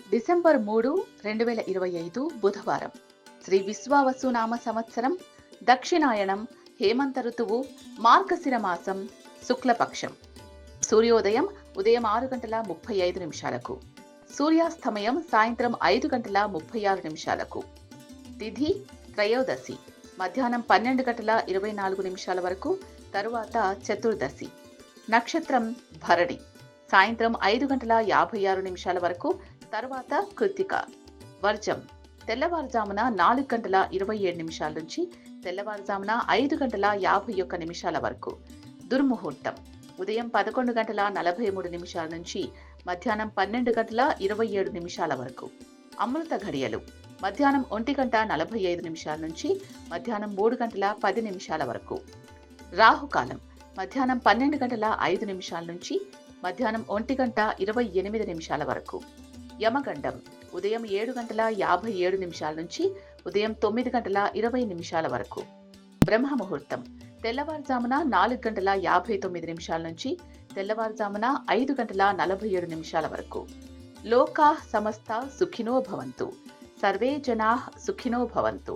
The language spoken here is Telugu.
డిసెంబర్ 3, 2025 బుధవారం. శ్రీ విశ్వావసు నామ సంవత్సరం, దక్షిణాయనం, హేమంత ఋతువు, మార్గశిర మాసం, శుక్లపక్షం. సూర్యోదయం ఉదయం 6:35 సూర్యాస్తమయం సాయంత్రం 5:36 తిథి త్రయోదశి మధ్యాహ్నం 12:24 వరకు, తరువాత చతుర్దశి. నక్షత్రం భరణి సాయంత్రం 5:56 వరకు, తర్వాత కృత్తిక. వర్జం తెల్లవారుజామున 4:27 నుంచి తెల్లవారుజామున 5:51 వరకు. దుర్ముహూర్తం ఉదయం 11:43 నుంచి మధ్యాహ్నం 12:27 వరకు. అమృత ఘడియలు మధ్యాహ్నం 1:45 నుంచి మధ్యాహ్నం 3:10 వరకు. రాహుకాలం మధ్యాహ్నం 12:05 నుంచి మధ్యాహ్నం 1:28 వరకు. యమగండం ఉదయం 7:57 నుంచి ఉదయం 9:20 వరకు. బ్రహ్మముహూర్తం తెల్లవారుజామున 4:59 నుంచి తెల్లవారుజామున 5:47 వరకు. లోకా సమస్త సుఖినో భవంతు. సర్వే జనాః సుఖినో భవంతు.